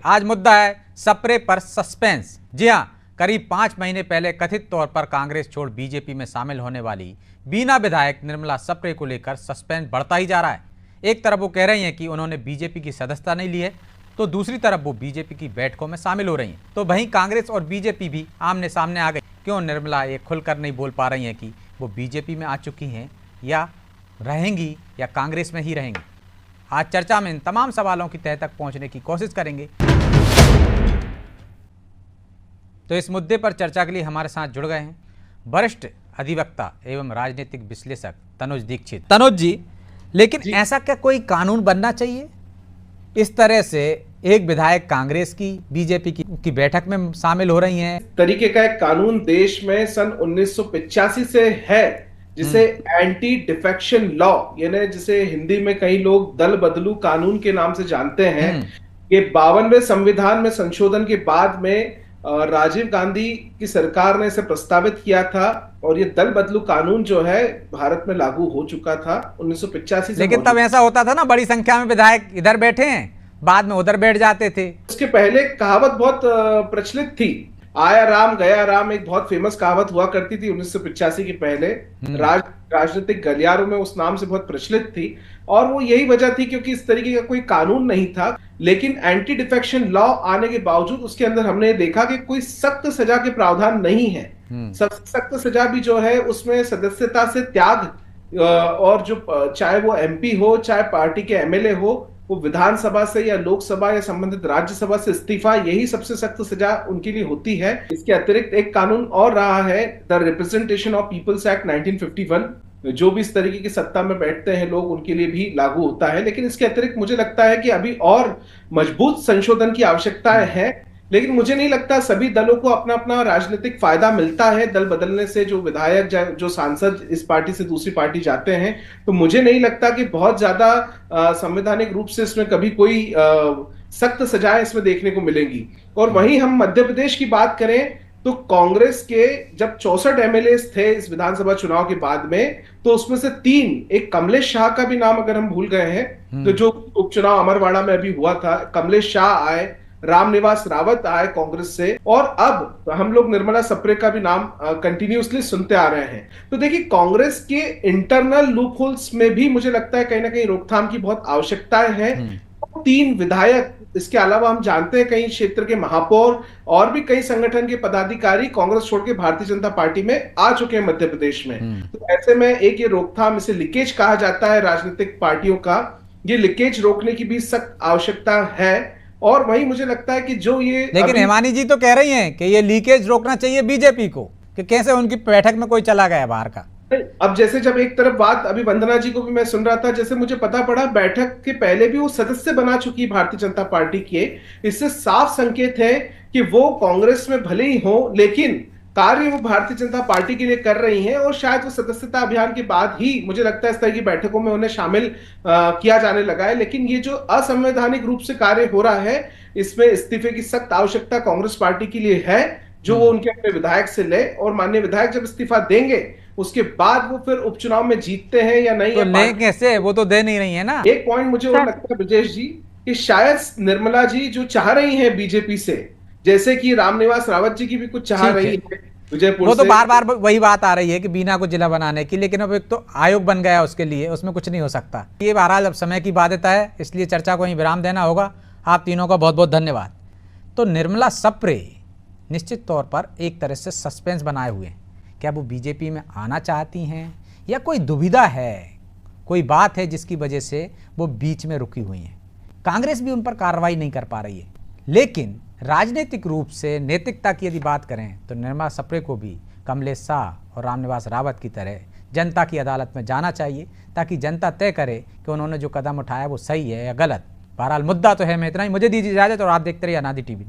आज मुद्दा है सप्रे पर सस्पेंस। जी हां, करीब 5 महीने पहले कथित तौर पर कांग्रेस छोड़ बीजेपी में शामिल होने वाली बीना विधायक निर्मला सप्रे को लेकर सस्पेंस बढ़ता ही जा रहा है। एक तरफ वो कह रही हैं कि उन्होंने बीजेपी की सदस्यता नहीं ली है, तो दूसरी तरफ वो बीजेपी की बैठकों में शामिल हो रही हैं। तो वहीं कांग्रेस और बीजेपी भी आमने सामने आ गई। क्यों निर्मला ये खुलकर नहीं बोल पा रही हैं कि वो बीजेपी में आ चुकी हैं या रहेंगी या कांग्रेस में ही रहेंगी? आज चर्चा में इन तमाम सवालों की तह तक पहुंचने की कोशिश करेंगे। तो इस मुद्दे पर चर्चा के लिए हमारे साथ जुड़ गए हैं वरिष्ठ अधिवक्ता एवं राजनीतिक विश्लेषक तनुज दीक्षित। तनुज जी, लेकिन ऐसा क्या कोई कानून बनना चाहिए? इस तरह से एक विधायक कांग्रेस की बीजेपी की बैठक में शामिल हो रही हैं। तरीके का एक कानून देश में सन 1985 से है, जिसे एंटी डिफेक्शन लॉ, यानी जिसे हिंदी में कई लोग दल बदलू कानून के नाम से जानते हैं। ये 52वें संविधान में संशोधन के बाद में राजीव गांधी की सरकार ने इसे प्रस्तावित किया था और ये दल बदलू कानून जो है भारत में लागू हो चुका था 1985 से। लेकिन तब ऐसा होता था ना, बड़ी संख्या में विधायक इधर बैठे हैं, बाद में उधर बैठ जाते थे। उसके पहले कहावत बहुत प्रचलित थी, आया राम गया राम, एक बहुत फेमस कहावत हुआ करती थी 1985 के पहले। राजनीतिक गलियारों में उस नाम से बहुत प्रचलित थी और वो यही वजह थी क्योंकि इस तरीके का कोई कानून नहीं था। लेकिन एंटी डिफेक्शन लॉ आने के बावजूद उसके अंदर हमने देखा कि कोई सख्त सजा के प्रावधान नहीं है। सख्त सजा भी जो है उसमें सदस्यता से त्याग, और जो चाहे वो एमपी हो चाहे पार्टी के एमएलए हो, वो विधानसभा से या लोकसभा या संबंधित राज्यसभा से इस्तीफा, यही सबसे सख्त सजा उनके लिए होती है। इसके अतिरिक्त एक कानून और रहा है, the representation of people's act 1951, जो भी इस तरीके की सत्ता में बैठते हैं लोग, उनके लिए भी लागू होता है। लेकिन इसके अतिरिक्त मुझे लगता है कि अभी और मजबूत संशोधन की आवश्यकता है। लेकिन मुझे नहीं लगता सभी दलों को अपना अपना राजनीतिक फायदा मिलता है दल बदलने से। जो विधायक जो सांसद इस पार्टी से दूसरी पार्टी जाते हैं, तो मुझे नहीं लगता कि बहुत ज्यादा संवैधानिक रूप से इसमें कभी कोई सख्त सजाएं इसमें देखने को मिलेंगी। और वहीं हम मध्य प्रदेश की बात करें तो कांग्रेस के जब 64 एमएलए थे इस विधानसभा चुनाव के बाद में, तो उसमें से 3, एक कमलेश शाह का भी नाम अगर हम भूल गए हैं, तो जो उपचुनाव अमरवाड़ा में अभी हुआ था, कमलेश शाह आए, रामनिवास रावत आए कांग्रेस से, और अब हम लोग निर्मला सप्रे का भी नाम कंटिन्यूअसली सुनते आ रहे हैं। तो देखिए, कांग्रेस के इंटरनल लूप होल्स में भी मुझे लगता है कहीं ना कहीं रोकथाम की बहुत आवश्यकताएं हैं। 3 विधायक, इसके अलावा हम जानते हैं कई क्षेत्र के महापौर और भी कई संगठन के पदाधिकारी कांग्रेस छोड़ के भारतीय जनता पार्टी में आ चुके हैं मध्य प्रदेश में। तो ऐसे में एक ये रोकथाम, इसे लीकेज कहा जाता है राजनीतिक पार्टियों का, ये लीकेज रोकने की भी सख्त आवश्यकता है। और वही मुझे लगता है कि जो ये, लेकिन हिमानी जी तो कह रही हैं कि ये लीकेज रोकना चाहिए बीजेपी को, कि कैसे उनकी बैठक में कोई चला गया बाहर का। अब जैसे जब एक तरफ बात अभी वंदना जी को भी मैं सुन रहा था, जैसे मुझे पता पड़ा बैठक के पहले भी वो सदस्य बना चुकी भारतीय जनता पार्टी के। इससे साफ संकेत है कि वो कांग्रेस में भले ही हो, लेकिन कार्य वो भारतीय जनता पार्टी के लिए कर रही हैं। और शायद वो सदस्यता अभियान के बाद ही मुझे लगता है इस तरह की बैठकों में उन्हें शामिल किया जाने लगा है। लेकिन ये जो असंवैधानिक रूप से कार्य हो रहा है, इसमें इस्तीफे की सख्त आवश्यकता कांग्रेस पार्टी के लिए है, जो वो उनके अपने विधायक से ले। और माननीय विधायक जब इस्तीफा देंगे उसके बाद वो फिर उपचुनाव में जीतते हैं या नहीं, तो ले कैसे, वो तो दे नहीं रही है ना। एक पॉइंट मुझे और लगता है ब्रजेश जी, कि शायद निर्मला जी जो चाह रही हैं बीजेपी से, जैसे कि रामनिवास रावत जी की भी कुछ चाह रही है विजयपुर, वो तो बार बार वही बात आ रही है कि बीना को जिला बनाने की। लेकिन अब एक तो आयोग बन गया उसके लिए, उसमें कुछ नहीं हो सकता। ये बहरहाल अब समय की बाध्यता है, इसलिए चर्चा को वहीं विराम देना होगा। आप तीनों का बहुत बहुत धन्यवाद। तो निर्मला सप्रे निश्चित तौर पर एक तरह से सस्पेंस बनाए हुए हैं। क्या वो बीजेपी में आना चाहती हैं या कोई दुविधा है, कोई बात है जिसकी वजह से वो बीच में रुकी हुई हैं? कांग्रेस भी उन पर कार्रवाई नहीं कर पा रही है। लेकिन राजनीतिक रूप से नैतिकता की यदि बात करें तो निर्मला सप्रे को भी कमलेश शाह और रामनिवास रावत की तरह जनता की अदालत में जाना चाहिए, ताकि जनता तय करे कि उन्होंने जो कदम उठाया वो सही है या गलत। बहरहाल मुद्दा तो है। मैं इतना ही, मुझे दीजिए इजाजत और आप देखते रहिए अनादि टीवी।